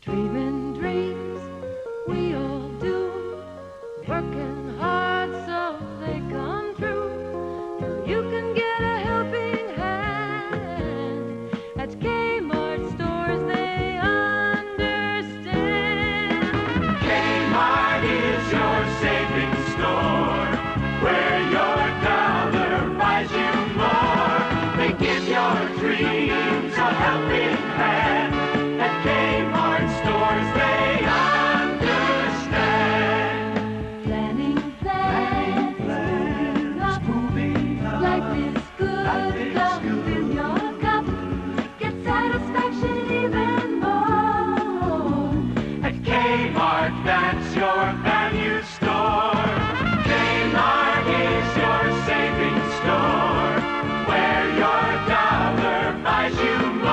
Dreaming dreams we all do, working hard so they come true. You can get a helping hand at Kmart stores, they understand. Kmart is your savings store, where your dollar buys you more. They give your dreams a helping hand. At Kmart stores, they understand. Planning plans, moving up. Life is good, love in your cup. Get satisfaction even more. At Kmart, that's your value store. Kmart is your savings store, where your dollar buys you more.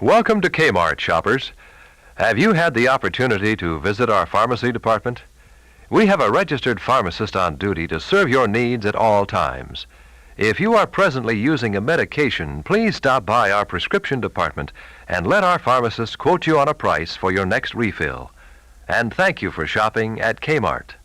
Welcome to Kmart, shoppers. Have you had the opportunity to visit our pharmacy department? We have a registered pharmacist on duty to serve your needs at all times. If you are presently using a medication, please stop by our prescription department and let our pharmacist quote you on a price for your next refill. And thank you for shopping at Kmart.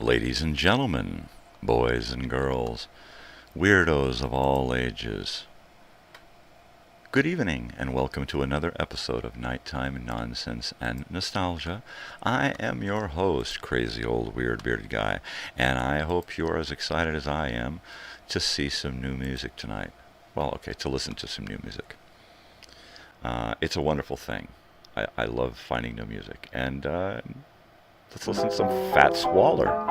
Ladies and gentlemen, boys and girls, weirdos of all ages, good evening and welcome to another episode of Nighttime Nonsense and Nostalgia. I am your host, Crazy Old Weird Bearded Guy, and I hope you're as excited as I am to see some new music tonight. to listen to some new music. It's a wonderful thing. I love finding new music. And let's listen to some Fat Swaller.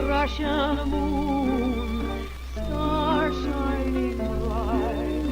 Russian moon, star shining bright.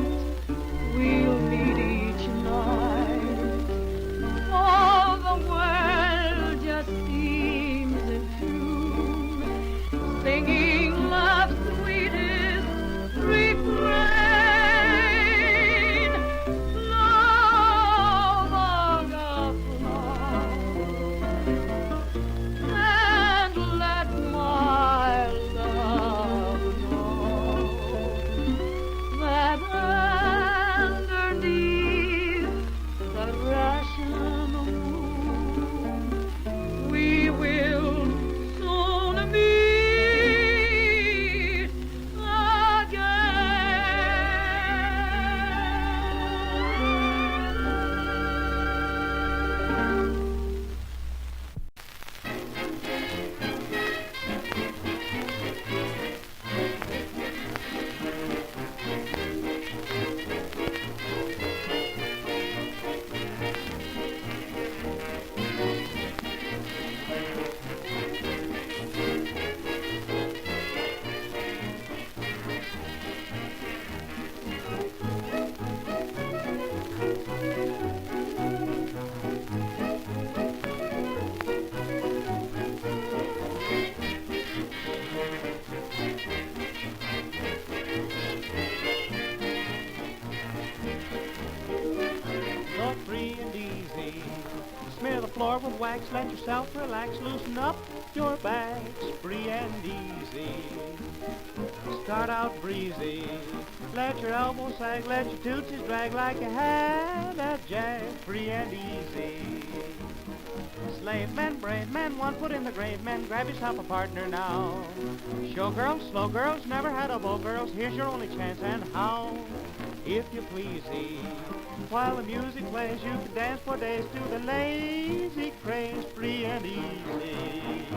free and easy. Smear the floor with wax, let yourself relax, loosen up your backs, free and easy. Start out breezy, let your elbows sag, let your tootsies drag like you had a jag, free and easy. Slave men, brave men, one foot in the grave men, grab yourself a partner now. Show girls, slow girls, never had a beau girls, here's your only chance and how. If you pleasey, while the music plays, you can dance for days to the lazy craze, free and easy.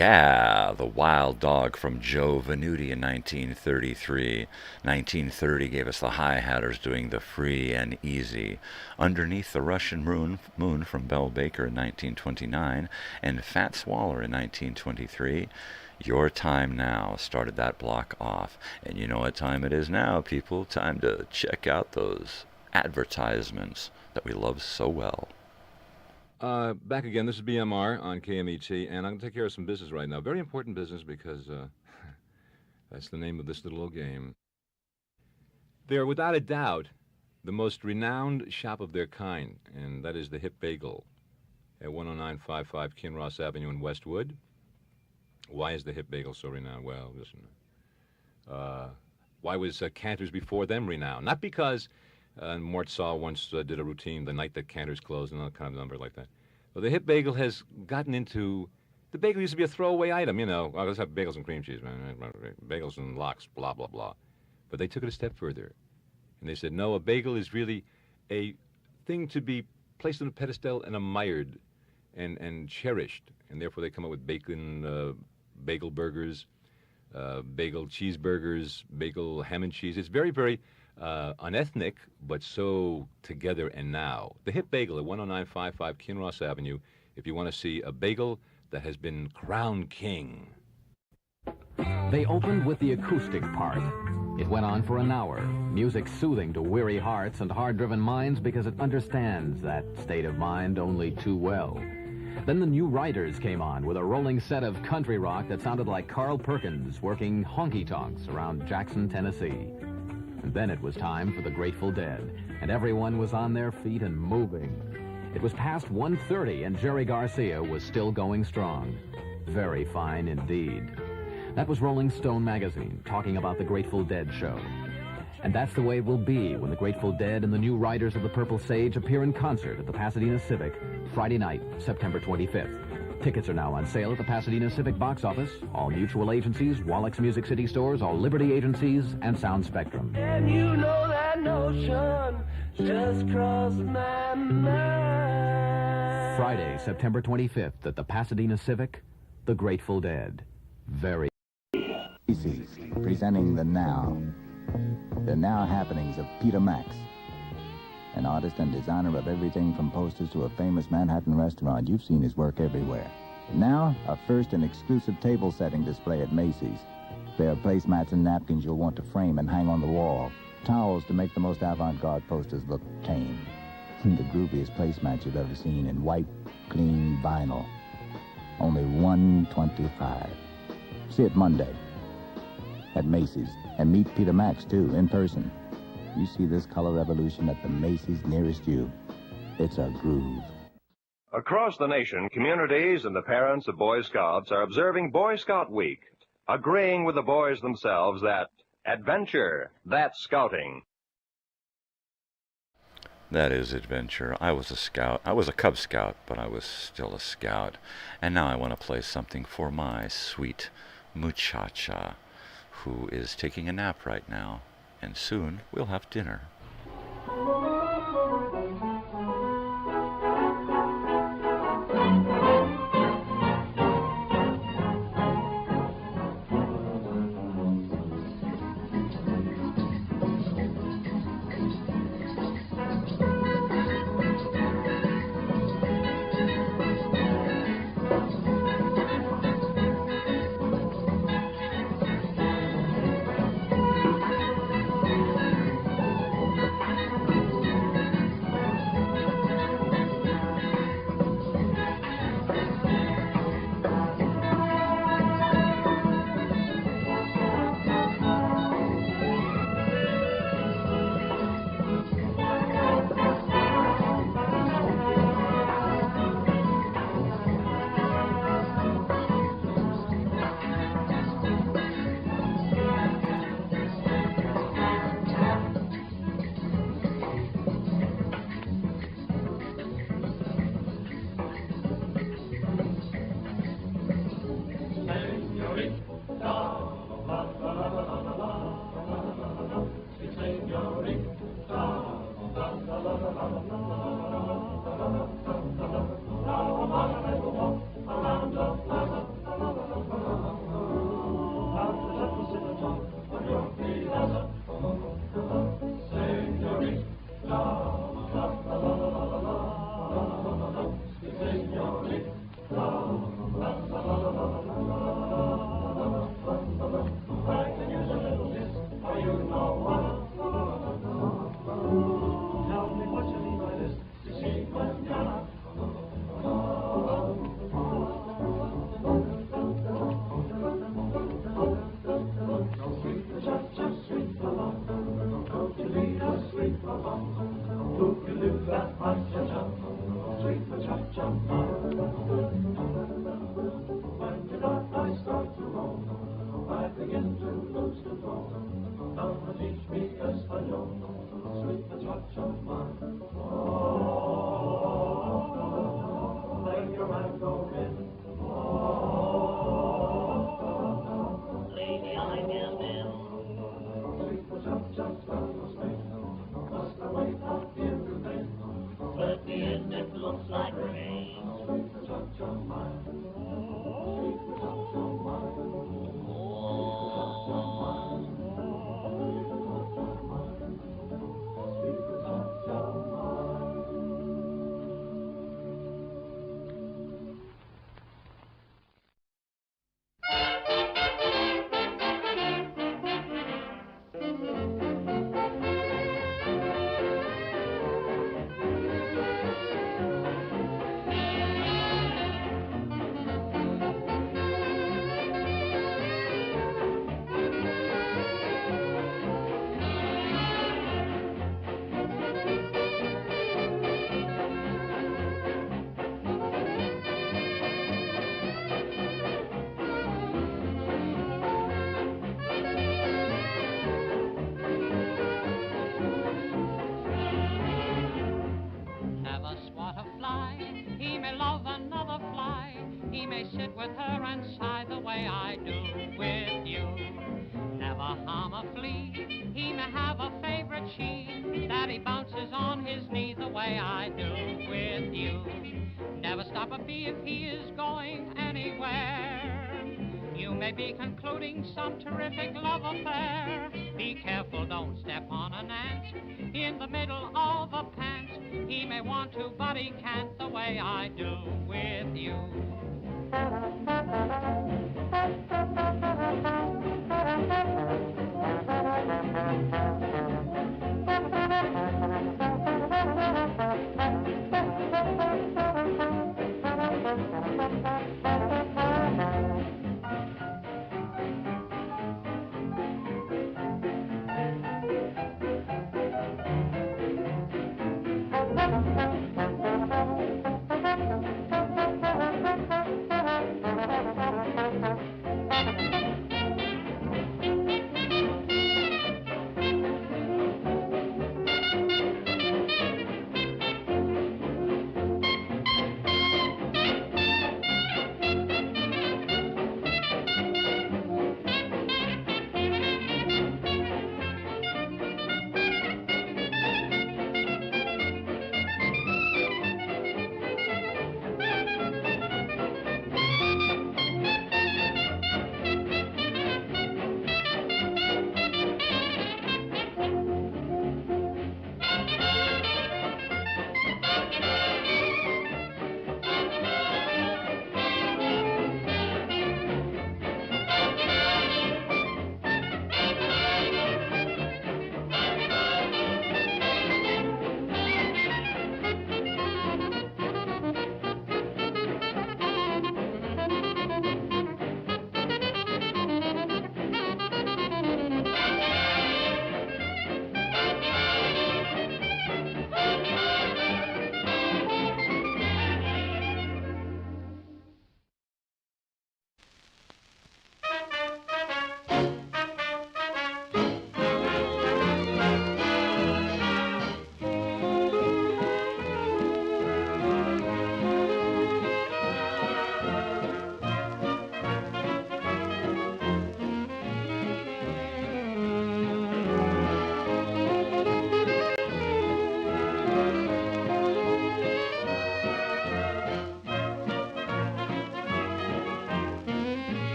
Yeah, the Wild Dog from Joe Venuti in 1933. 1930 gave us the High Hatters doing the Free and Easy. Underneath the Russian Moon from Belle Baker in 1929, and Fat Swaller in 1923. Your Time Now started that block off. And you know what time it is now, people. Time to check out those advertisements that we love so well. Back again. This is BMR on KMET, and I'm going to take care of some business right now. Very important business because that's the name of this little game. They're, without a doubt, the most renowned shop of their kind, and that is the Hip Bagel at 10955 Kinross Avenue in Westwood. Why is the Hip Bagel so renowned? Well, listen. Why was Cantor's before them renowned? Not because Mort Saul once did a routine the night that Cantor's closed, and all kind of number like that. Well, the Hip Bagel has gotten into... The bagel used to be a throwaway item, you know. Oh, let's have bagels and cream cheese, man. Bagels and lox, blah, blah, blah. But they took it a step further. And they said, no, a bagel is really a thing to be placed on a pedestal and admired and cherished. And therefore they come up with bacon, bagel burgers, bagel cheeseburgers, bagel ham and cheese. It's very, very... unethnic, but so together and now. The Hip Bagel at 10955 Kinross Avenue, if you want to see a bagel that has been crowned king. They opened with the acoustic part. It went on for an hour, music soothing to weary hearts and hard-driven minds because it understands that state of mind only too well. Then the New Riders came on with a rolling set of country rock that sounded like Carl Perkins working honky-tonks around Jackson, Tennessee. And then it was time for the Grateful Dead, and everyone was on their feet and moving. It was past 1:30, and Jerry Garcia was still going strong. Very fine indeed. That was Rolling Stone magazine, talking about the Grateful Dead show. And that's the way it will be when the Grateful Dead and the New Riders of the Purple Sage appear in concert at the Pasadena Civic, Friday night, September 25th. Tickets are now on sale at the Pasadena Civic box office, all mutual agencies, Wallack's Music City stores, all Liberty agencies, and Sound Spectrum. And you know that notion just crossed my mind. Friday, September 25th at the Pasadena Civic, the Grateful Dead. Very Macy's, presenting the now happenings of Peter Max, an artist and designer of everything from posters to a famous Manhattan restaurant. You've seen his work everywhere. Now, a first and exclusive table setting display at Macy's. There are placemats and napkins you'll want to frame and hang on the wall. Towels to make the most avant-garde posters look tame. The grooviest placemats you've ever seen in white, clean vinyl. Only $125. See it Monday at Macy's. And meet Peter Max, too, in person. You see this color revolution at the Macy's nearest you. It's a groove. Across the nation, communities and the parents of Boy Scouts are observing Boy Scout Week, agreeing with the boys themselves that adventure, that's scouting. That is adventure. I was a scout. I was a Cub Scout, but I was still a scout. And now I want to play something for my sweet muchacha, who is taking a nap right now. And soon we'll have dinner. with her and sigh the way I do with you. Never harm a flea, he may have a favorite she, that he bounces on his knee the way I do with you. Never stop a bee if he is going anywhere. You may be concluding some terrific love affair. Be careful, don't step on an ant in the middle of a pant. He may want to, but he can't the way I do with you.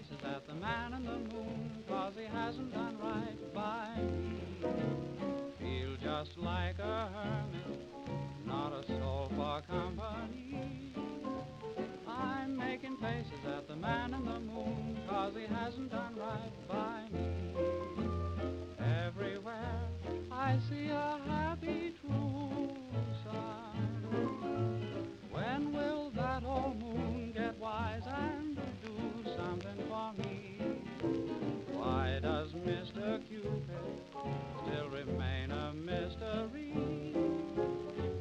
faces at the man in the moon, 'cause he hasn't done right by me. Feel just like a hermit, not a soul for company. I'm making faces at the man in the moon, 'cause he hasn't done right by me. Everywhere I see a happy true sun. When will that old moon get wise and do something for me? Why does Mr. Cupid still remain a mystery?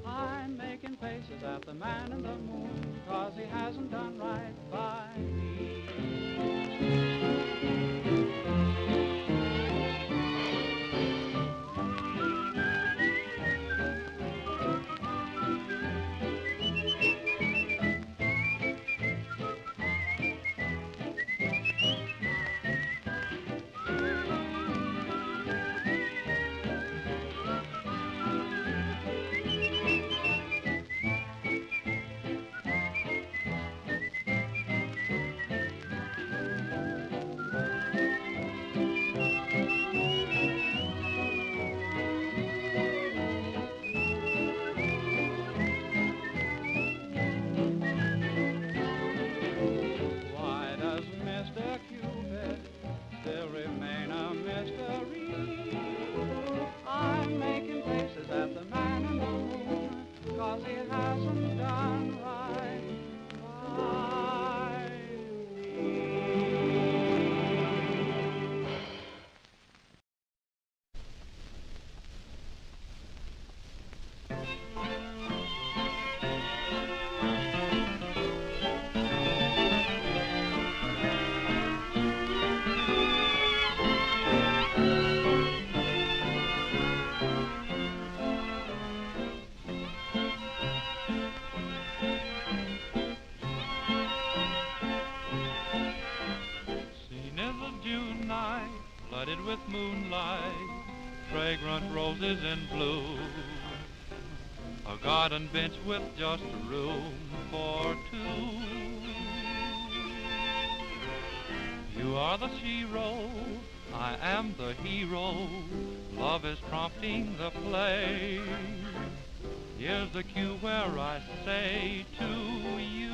I'm making faces at the man in the moon, 'cause he hasn't done right by me. moonlight, fragrant roses in bloom, a garden bench with just room for two. You are the shero, I am the hero, love is prompting the play. Here's the cue where I say to you,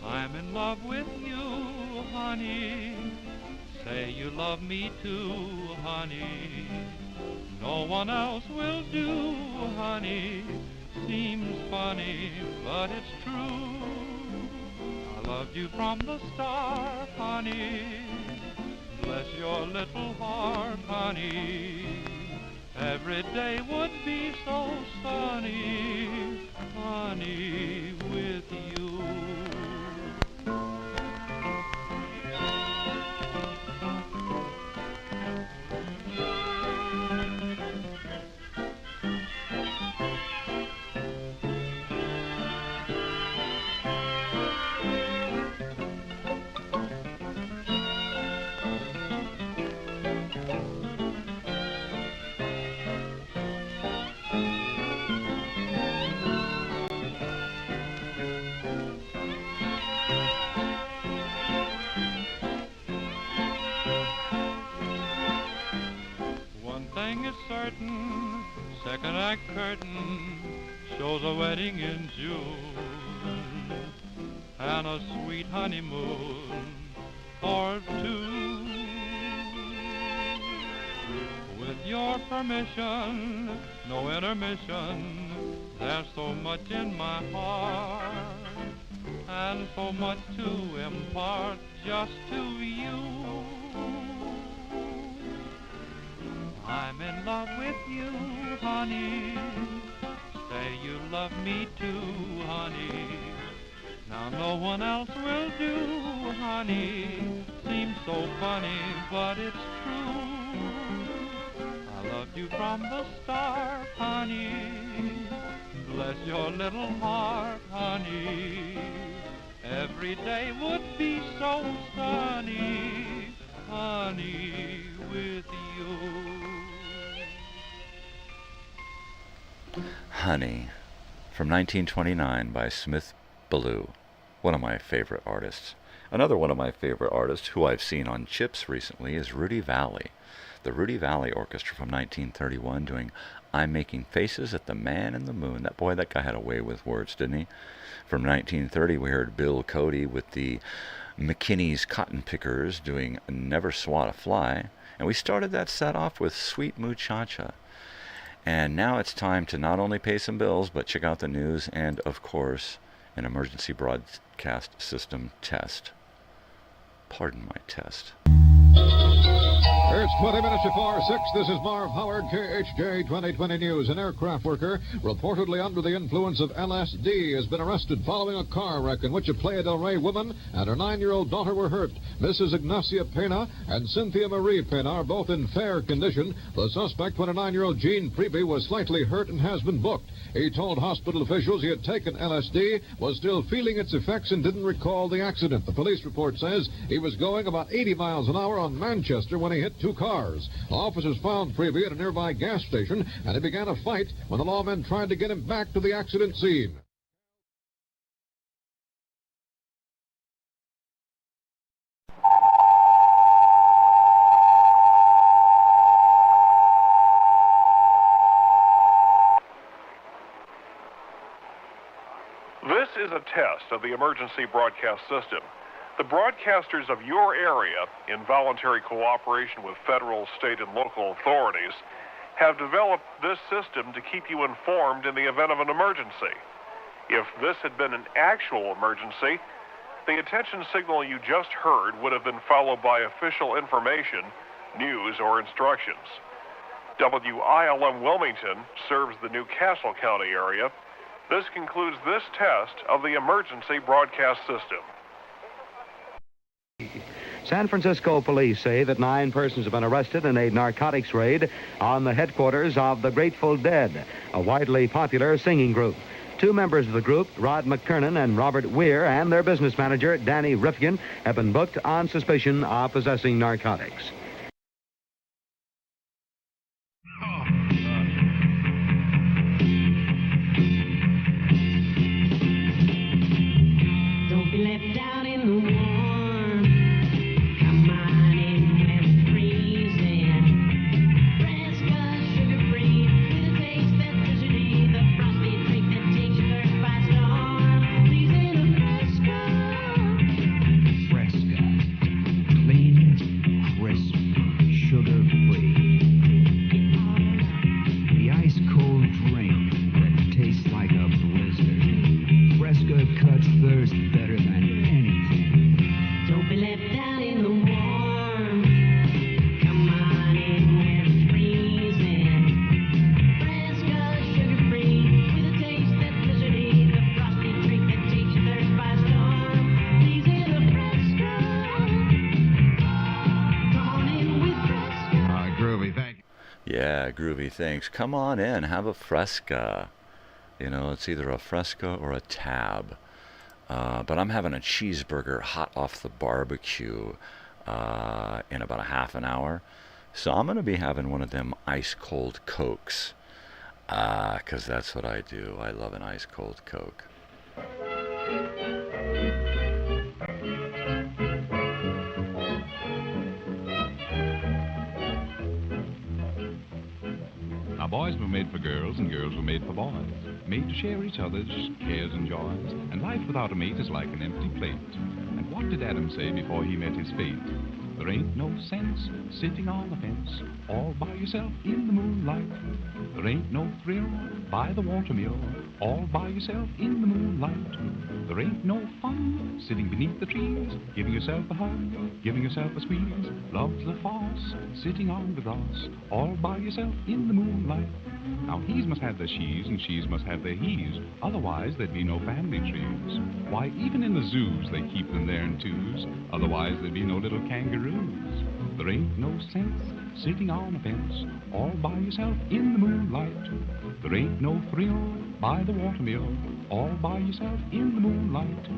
I'm in love with you, honey. Say you love me too, honey. No one else will do, honey. Seems funny, but it's true. I loved you from the start, honey. Bless your little heart, honey. Every day would be so sunny, honey, with you. Certain, second act curtain shows a wedding in June and a sweet honeymoon for two. With your permission, no intermission, there's so much in my heart and so much to impart just to you. I'm in love with you, honey. Say you love me too, honey. Now no one else will do, honey. Seems so funny, but it's true. I loved you from the start, honey. Bless your little heart, honey. Every day would be so sunny, honey, with you. Honey, from 1929 by Smith Ballou, one of my favorite artists. Another one of my favorite artists who I've seen on Chips recently is Rudy Valley. The Rudy Valley Orchestra from 1931 doing I'm Making Faces at the Man in the Moon. That guy had a way with words, didn't he? From 1930 we heard Bill Cody with the McKinney's Cotton Pickers doing Never Swat a Fly. And we started that set off with Sweet Muchacha. And now it's time to not only pay some bills, but check out the news and, of course, an emergency broadcast system test. Pardon my test. It's 20 minutes before 6. This is Marv Howard, KHJ 2020 News. An aircraft worker, reportedly under the influence of LSD, has been arrested following a car wreck in which a Playa del Rey woman and her 9-year-old daughter were hurt. Mrs. Ignacia Pena and Cynthia Marie Pena are both in fair condition. The suspect, 29-year-old Gene Preby, was slightly hurt and has been booked. He told hospital officials he had taken LSD, was still feeling its effects, and didn't recall the accident. The police report says he was going about 80 miles an hour on Manchester when he hit two cars. Officers found Preby at a nearby gas station, and he began a fight when the lawmen tried to get him back to the accident scene. This is a test of the emergency broadcast system. The broadcasters of your area, in voluntary cooperation with federal, state, and local authorities, have developed this system to keep you informed in the event of an emergency. If this had been an actual emergency, the attention signal you just heard would have been followed by official information, news, or instructions. WILM Wilmington serves the New Castle County area. This concludes this test of the emergency broadcast system. San Francisco police say that 9 persons have been arrested in a narcotics raid on the headquarters of the Grateful Dead, a widely popular singing group. 2 members of the group, Rod McKernan and Robert Weir, and their business manager, Danny Rifkin, have been booked on suspicion of possessing narcotics. Don't be left out in the warm. Come on in when it's freezing. Fresca, sugar-free, with a taste that's usually the frosty drink that takes your thirst by storm. Please in a Fresca. Fresca. Clean, crisp, sugar-free. The ice-cold drink that tastes like a blizzard. Fresca cuts thirst better than anything. Don't be left out in the warm. Come on in when it's freezing. Fresca, sugar-free, with a taste that's blizzardy. The frosty drink that takes your thirst by storm. Please in a Fresca. Come on in with Fresca. Groovy, thank you. Yeah, groovy, thanks. Come on in, have a Fresca. You know, it's either a Fresca or a Tab. But I'm having a cheeseburger hot off the barbecue in about a half an hour. So I'm going to be having one of them ice-cold Cokes. 'Cause that's what I do. I love an ice-cold Coke. Now, boys were made for girls, and girls were made for boys, made to share each other's cares and joys, and life without a mate is like an empty plate. And what did Adam say before he met his fate? There ain't no sense sitting on the fence all by yourself in the moonlight. There ain't no thrill by the watermill all by yourself in the moonlight. There ain't no fun sitting beneath the trees, giving yourself a hug, giving yourself a squeeze. Love's a farce sitting on the grass all by yourself in the moonlight. Now he's must have their she's and she's must have their he's, otherwise there'd be no family trees. Why, even in the zoos they keep them there in twos, otherwise there'd be no little kangaroos. There ain't no sense sitting on a fence all by yourself in the moonlight. There ain't no thrill by the watermill all by yourself in the moonlight.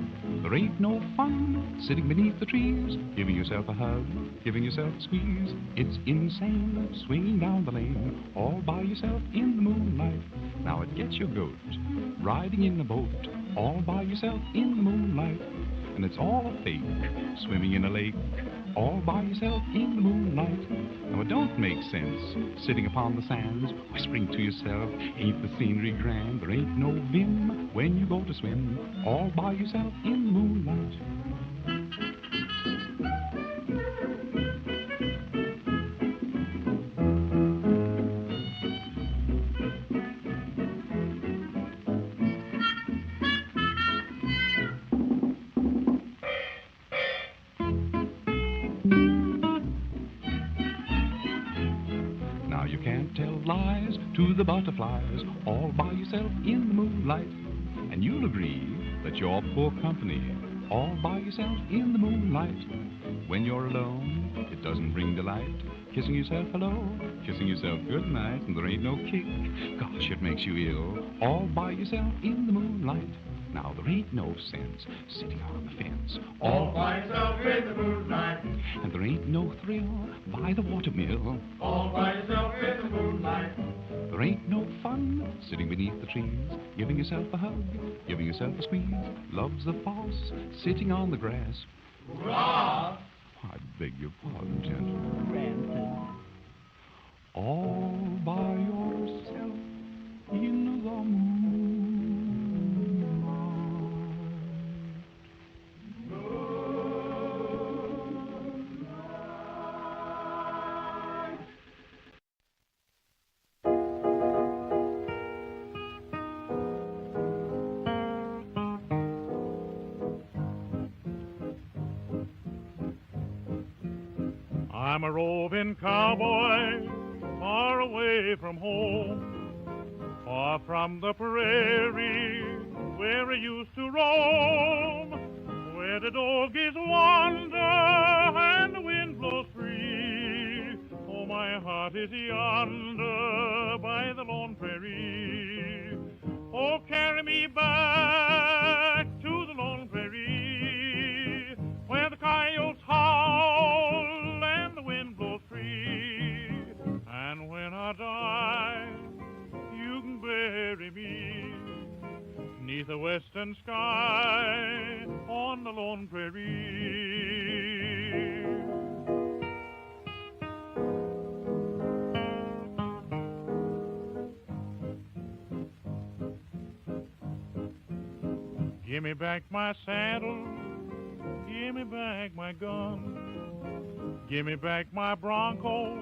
There ain't no fun sitting beneath the trees, giving yourself a hug, giving yourself a squeeze. It's insane swinging down the lane all by yourself in the moonlight. Now it gets your goat riding in a boat all by yourself in the moonlight. And it's all a fake swimming in a lake all by yourself in the moonlight. Now it don't make sense sitting upon the sands, whispering to yourself, ain't the scenery grand? There ain't no vim when you go to swim all by yourself in the moonlight. Lies to the butterflies all by yourself in the moonlight. And you'll agree that you're poor company all by yourself in the moonlight. When you're alone, it doesn't bring delight. Kissing yourself hello, kissing yourself good night, and there ain't no kick. Gosh, it makes you ill all by yourself in the moonlight. Now there ain't no sense sitting on the fence All by yourself in the moonlight. And there ain't no thrill by the watermill All by yourself in the moonlight. There ain't no fun sitting beneath the trees, giving yourself a hug, giving yourself a squeeze. Love's the farce sitting on the grass. Hurrah! I beg your pardon, gentlemen. Granted. All by yourself in the moonlight. I'm a roving cowboy, far away from home, far from the prairie where I used to roam, where the doggies wander and the wind blows free. Oh, my heart is yonder by the lone prairie. Oh, carry me back to the lone prairie, where the coyotes howl and the wind blows free. And when I die, you can bury me 'neath the western sky on the lone prairie. Give me back my saddle, give me back my gun, give me back my bronco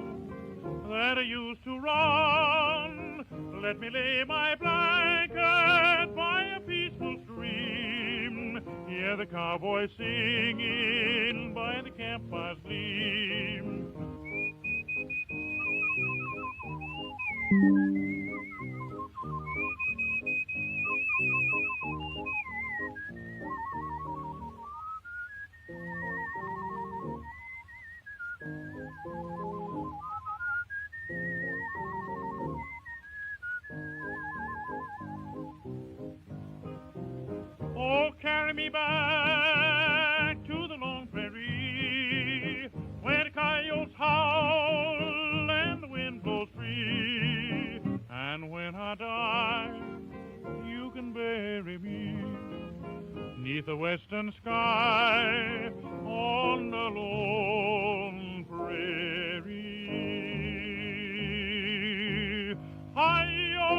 that I used to run. Let me lay my blanket by a peaceful stream. Hear the cowboys singing by the campfire's gleam. Oh, carry me back to the lone prairie, where the coyotes howl and the wind blows free. And when I die, you can bury me 'neath the western sky on the lone prairie. Hi-yo!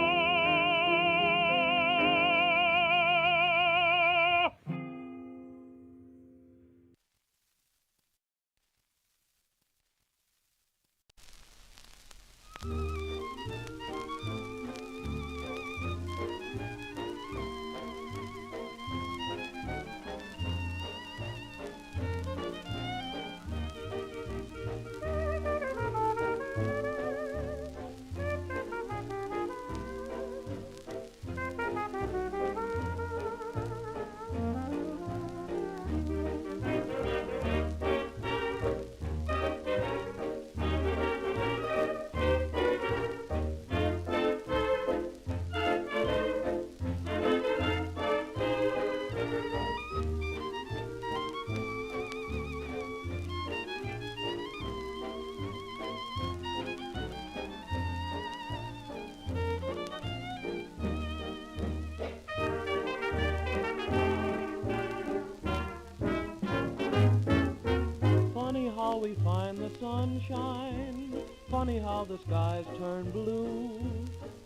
We find the sunshine, funny how the skies turn blue,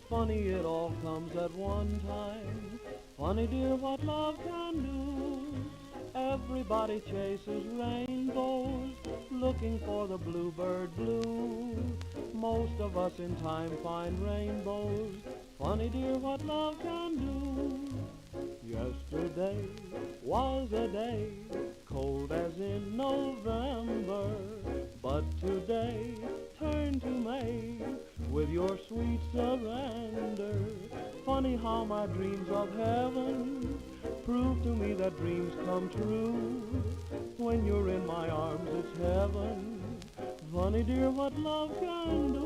funny it all comes at one time, funny dear what love can do. Everybody chases rainbows, looking for the bluebird blue. Most of us in time find rainbows, funny dear what love can do. Yesterday was a day cold as in November, but today turned to May with your sweet surrender. Funny how my dreams of heaven prove to me that dreams come true. When you're in my arms, it's heaven. Funny dear what love can do.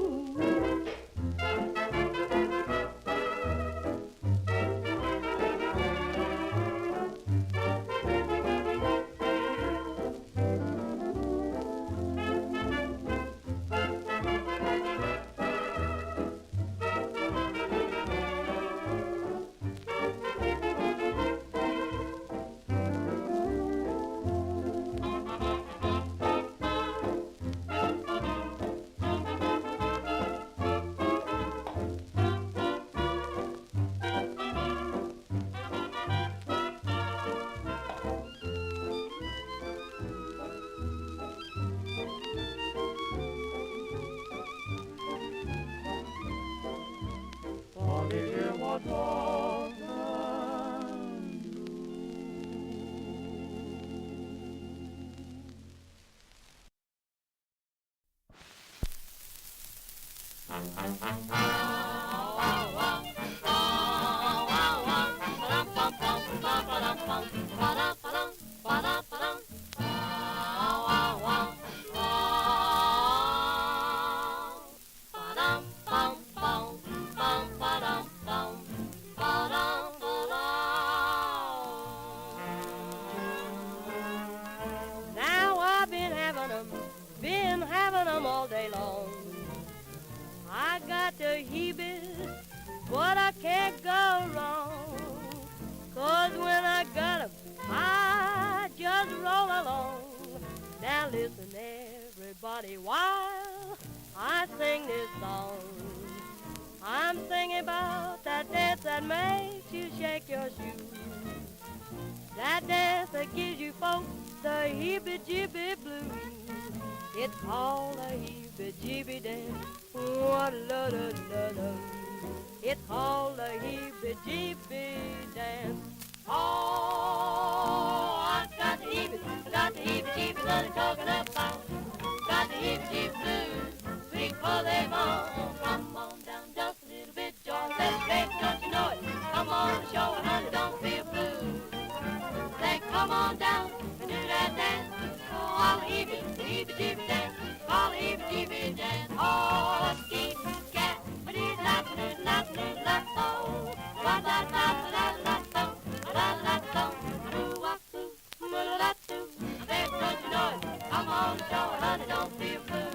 heebies, but I can't go wrong. 'Cause when I got 'em, I just roll along. Now listen, everybody, while I sing this song, I'm singing about that dance that makes you shake your shoes. That dance that gives you folks the heebie-jeebie blues. It's called a heebie-jeebie dance. Wa-la-la-la-la. It's called a heebie-jeebie dance. Oh, I got the heebie-jeebies on the coconut bound. Got the heebie-jeebie blues, sweet for them all. Come on down just a little bit, George. Let's make, don't you know it? Come on, show it, honey, don't feel blue. Say, come on down and do that dance. Oh, all the heebie-jeebie dance. All the heebie-jeebie dance. Oh, ski, scat, ba-dee-da-da-da-da-da-da-da-da. Ba-da-da-da-da-da-da. Ba-da-da-da-da. Doo-wop-doo, ba-da-da-doo. I bet, don't you know it? Come on, show it, honey, don't feel blue.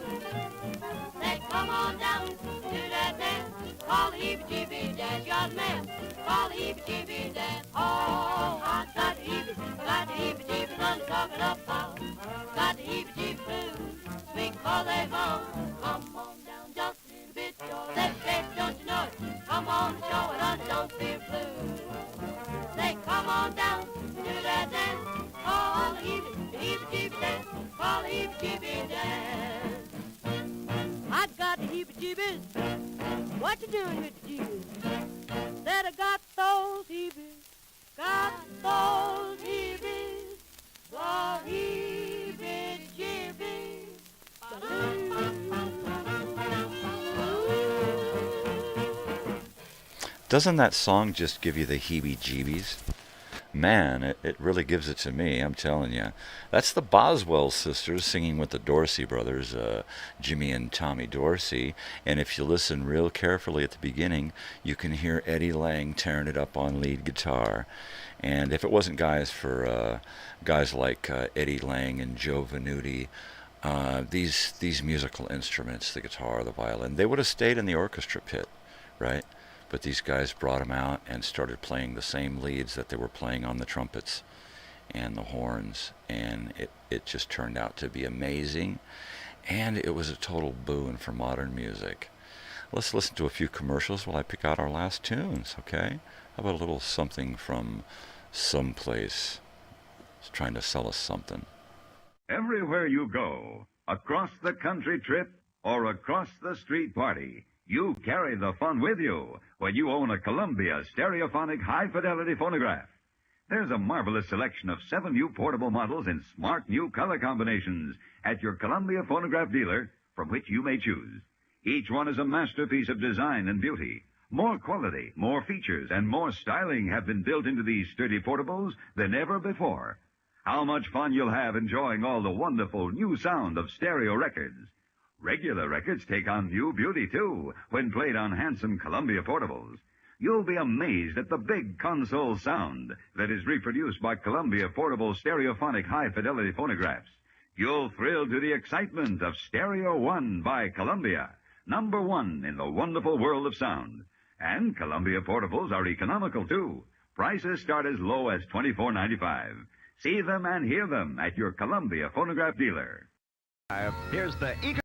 Say, come on down, do that dance. Call the heebie-jeebie dance, you're the man. Call the heebie-jeebie dance. Oh, I got the heebie-jeebies on the coconut bound. Got the heebie-jeebie blues, sweet for they bone. Come on down just a little bit, George. Let's get, don't you know it? Come on, show it, honey, don't feel blue. Say, come on down, do that dance. Call the heebie-jeebie dance. Call the heebie-jeebie dance. I got the heebie-jeebies. What you doing with the jeebies? Said I got those heebies. Got those heebies. The heebie-jeebies. Doesn't that song just give you the heebie-jeebies? Man, it really gives it to me, I'm telling you. That's the Boswell sisters singing with the Dorsey brothers, Jimmy and Tommy Dorsey. And if you listen real carefully at the beginning, you can hear Eddie Lang tearing it up on lead guitar. And if it wasn't guys like Eddie Lang and Joe Venuti, these musical instruments, the guitar, the violin, they would have stayed in the orchestra pit, right? But these guys brought them out and started playing the same leads that they were playing on the trumpets and the horns, and it just turned out to be amazing, and it was a total boon for modern music. Let's listen to a few commercials while I pick out our last tunes, okay? How about a little something from someplace? It's trying to sell us something. Everywhere you go, across the country trip or across the street party, you carry the fun with you when you own a Columbia stereophonic high-fidelity phonograph. There's a marvelous selection of 7 new portable models in smart new color combinations at your Columbia phonograph dealer from which you may choose. Each one is a masterpiece of design and beauty. More quality, more features, and more styling have been built into these sturdy portables than ever before. How much fun you'll have enjoying all the wonderful new sound of stereo records. Regular records take on new beauty, too, when played on handsome Columbia portables. You'll be amazed at the big console sound that is reproduced by Columbia portable stereophonic high-fidelity phonographs. You'll thrill to the excitement of Stereo One by Columbia, #1 in the wonderful world of sound. And Columbia portables are economical, too. Prices start as low as $24.95. See them and hear them at your Columbia phonograph dealer. Here's the Eager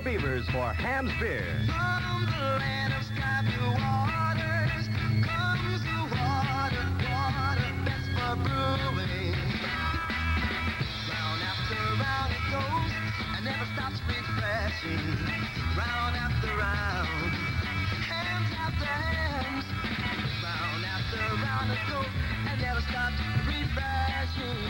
Beavers for Ham's Beer. From the land of sky blue waters comes the water best for brewing. Round after round it goes and never stops refreshing. Round after round, hands after hands. Round after round it goes and never stops refreshing.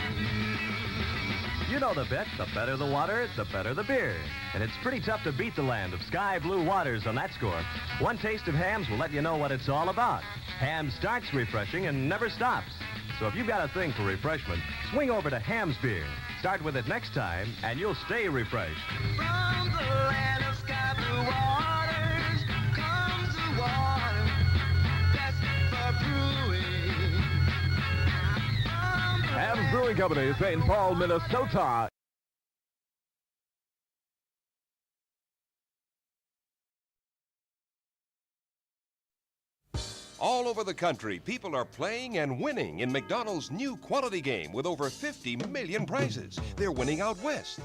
You know the bit. The better the water, the better the beer. And it's pretty tough to beat the land of sky blue waters on that score. One taste of Ham's will let you know what it's all about. Ham starts refreshing and never stops. So if you've got a thing for refreshment, swing over to Ham's Beer. Start with it next time, and you'll stay refreshed. From the land of sky blue waters comes the water best for brewing. Ham's Brewing Company, St. Paul, Minnesota. All over the country, people are playing and winning in McDonald's new quality game with over 50 million prizes. They're winning out west.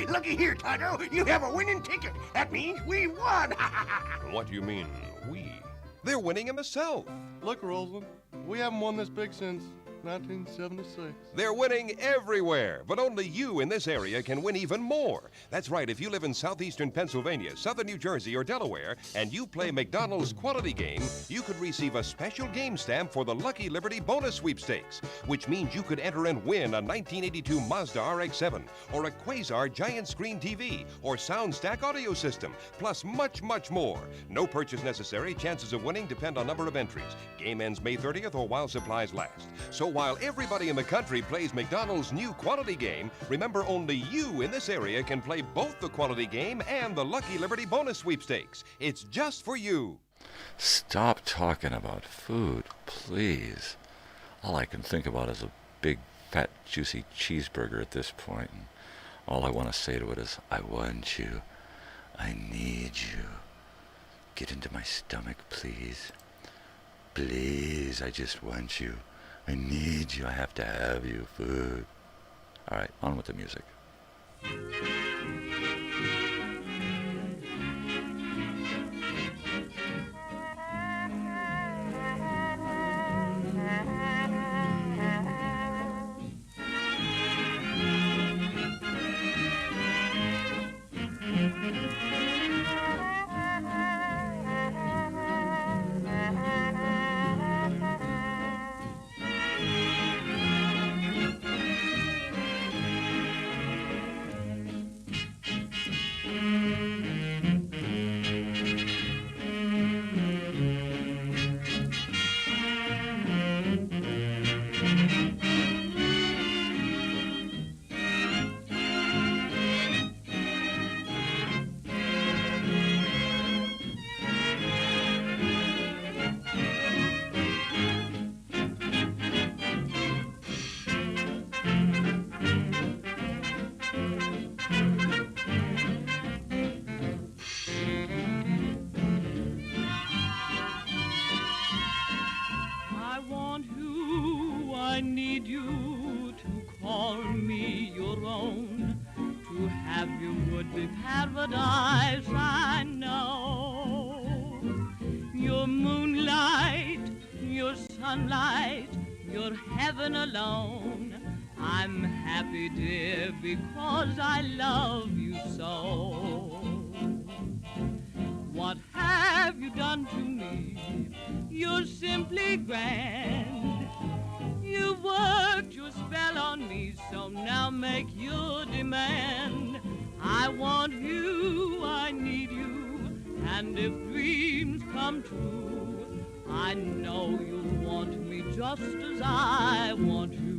Looky here, Tonto. You have a winning ticket. That means we won. What do you mean, we? They're winning in the south. Look, Roseland, we haven't won this big since 1976. They're winning everywhere, but only you in this area can win even more. That's right, if you live in southeastern Pennsylvania, southern New Jersey, or Delaware, and you play McDonald's quality game, you could receive a special game stamp for the Lucky Liberty bonus sweepstakes, which means you could enter and win a 1982 Mazda RX-7, or a Quasar giant screen TV, or SoundStack audio system, plus much, much more. No purchase necessary. Chances of winning depend on number of entries. Game ends May 30th or while supplies last. So while everybody in the country plays McDonald's new quality game, remember only you in this area can play both the quality game and the Lucky Liberty bonus sweepstakes. It's just for you. Stop talking about food, please. All I can think about is a big, fat, juicy cheeseburger at this point. And all I want to say to it is, I want you. I need you. Get into my stomach, please. Please, I just want you. I need you. I have to have you. Food. All right, on with the music. Paradise, I know. Your moonlight, your sunlight, your heaven alone. I'm happy, dear, because I love you so. What have you done to me? You're simply grand. You worked your spell on me, so now make your demand. I want you, I need you, and if dreams come true, I know you'll want me just as I want you.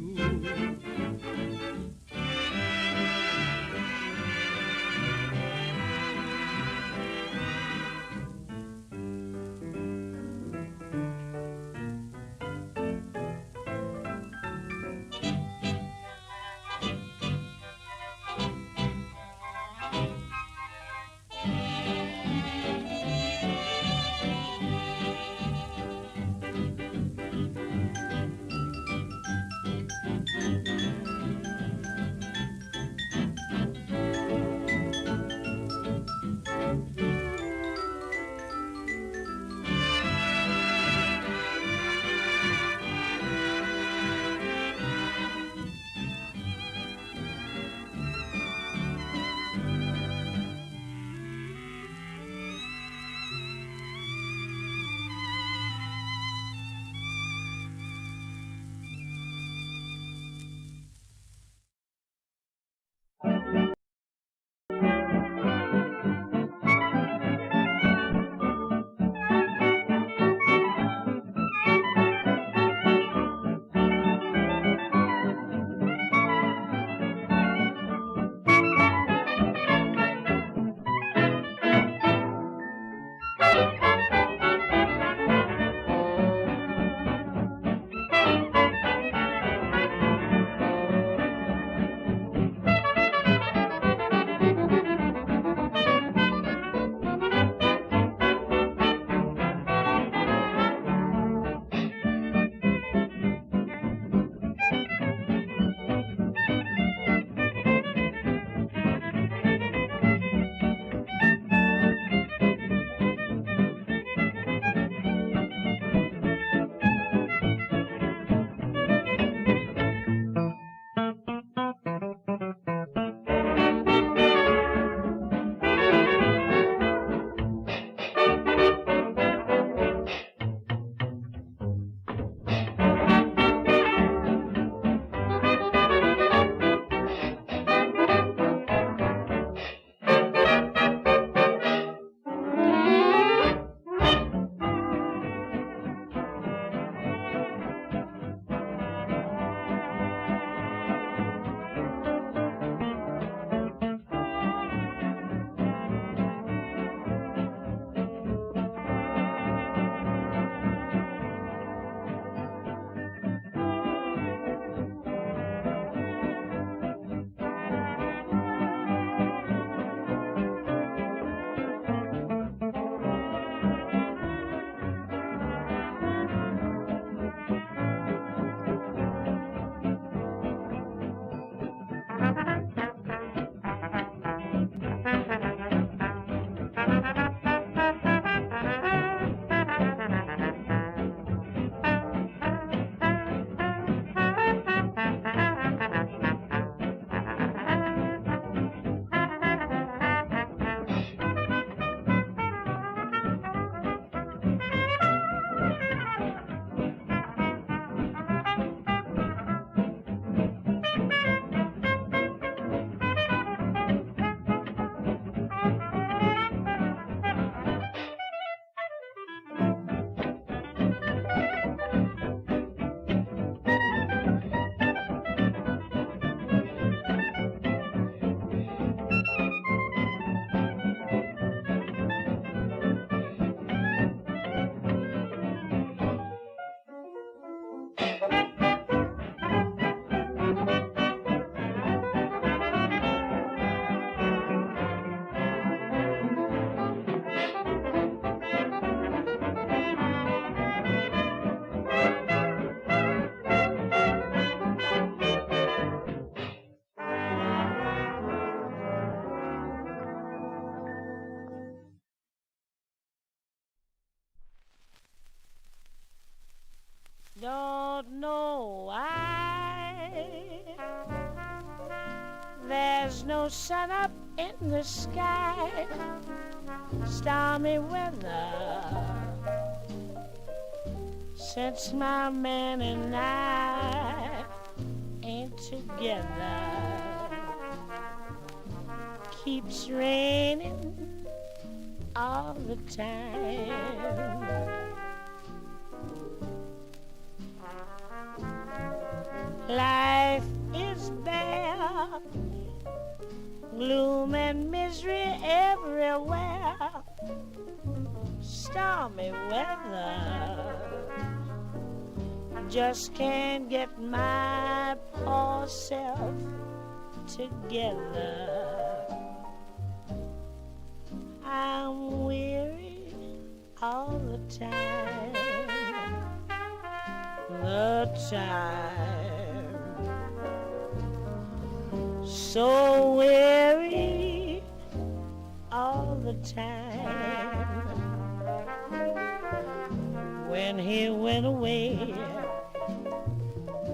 There's no sun up in the sky, stormy weather, since my man and I ain't together. Keeps raining all the time. Life is bare, gloom and misery everywhere, stormy weather. Just can't get my poor self together. I'm weary all the time, so weary all the time. When he went away,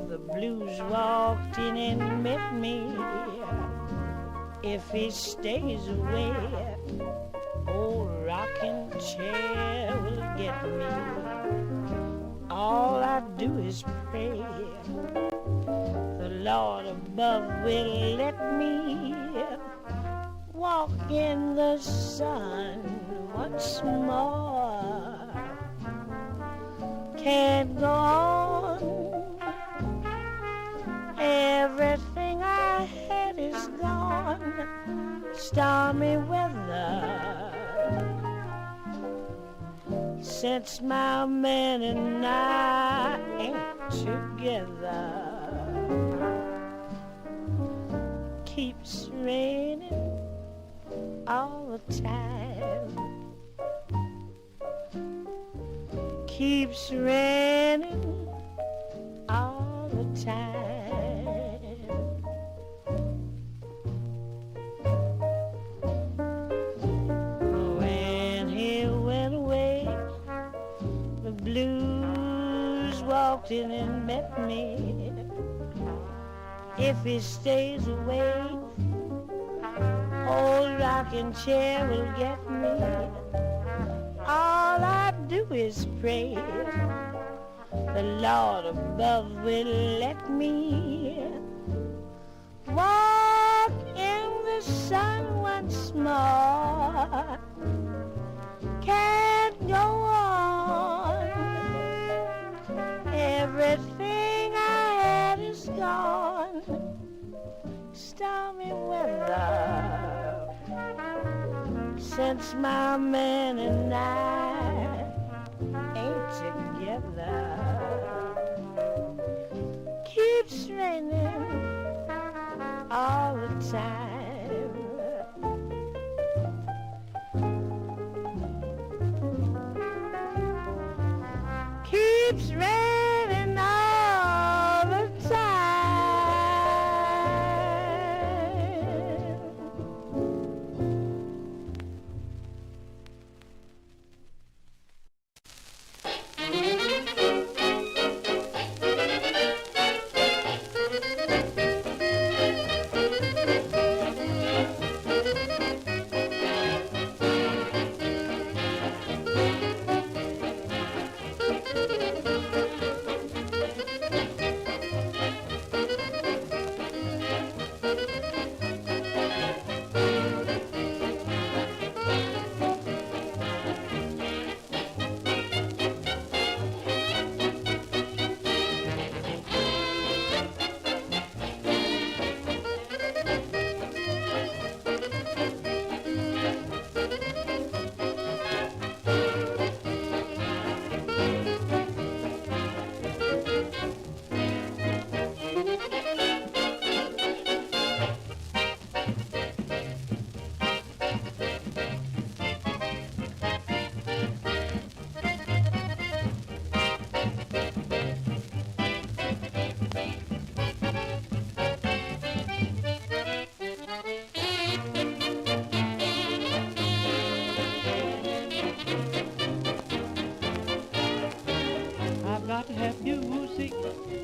the blues walked in and met me. If he stays away, old rocking chair will get me. All I do is pray the Lord above will let me walk in the sun once more. Can't go on, everything I had is gone, stormy weather, since my man and I ain't together. Keeps raining all the time, keeps raining all the time. When he went away, the blues walked in and met me. If he stays away, old rocking chair will get me. All I do is pray the Lord above will let me walk in the sun once more. Can't go on, everything I had is gone, stormy weather, since my man and I ain't together. Keeps raining all the time, keeps raining all the time.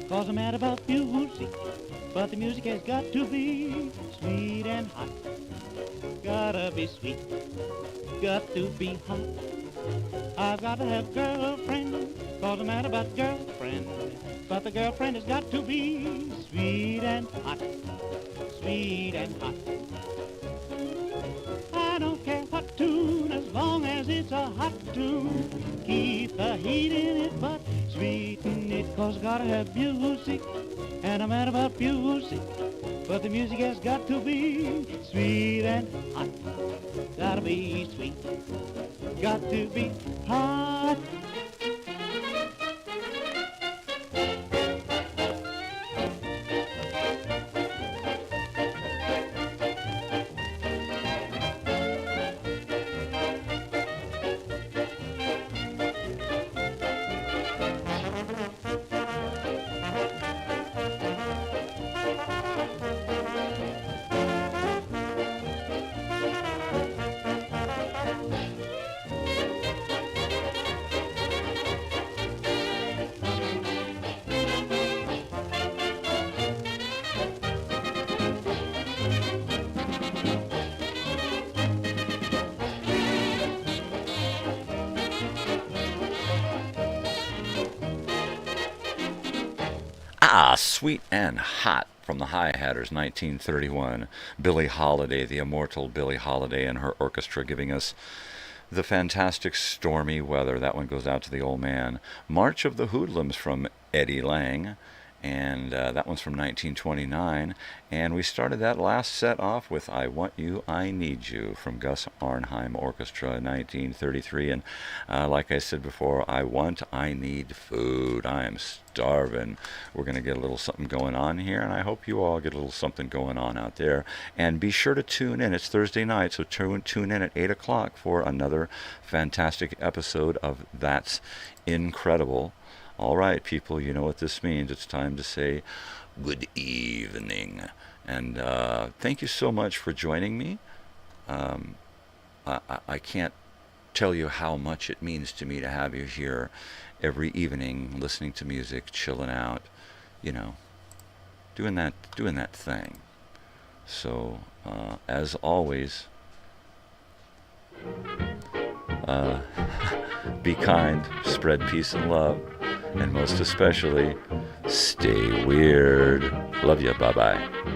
Cause I'm mad about music, but the music has got to be sweet and hot. Gotta be sweet, got to be hot. I've got to have girlfriend, cause I'm mad about girlfriend, but the girlfriend has got to be sweet and hot, sweet and hot. I don't care what tune, as long as it's a hot tune. Keep the heat in it, but sweeten it, cause I gotta have music, and I'm mad about music, but the music has got to be sweet and hot. Gotta be sweet, got to be hot. Sweet and Hot from the Hi Hatters, 1931. Billie Holiday, the immortal Billie Holiday and her orchestra, giving us the fantastic Stormy Weather. That one goes out to the old man. March of the Hoodlums from Eddie Lang, and that one's from 1929. And we started that last set off with I Want You, I Need You from Gus Arnheim Orchestra, 1933. And like I said before, I need food. I am starving. We're going to get a little something going on here, and I hope you all get a little something going on out there. And be sure to tune in. It's Thursday night, so tune in at 8 o'clock for another fantastic episode of That's Incredible. All right, people, you know what this means. It's time to say good evening. And thank you so much for joining me. I can't tell you how much it means to me to have you here every evening, listening to music, chilling out, you know, doing that thing. So, as always, be kind, spread peace and love, and most especially, stay weird. Love you. Bye-bye.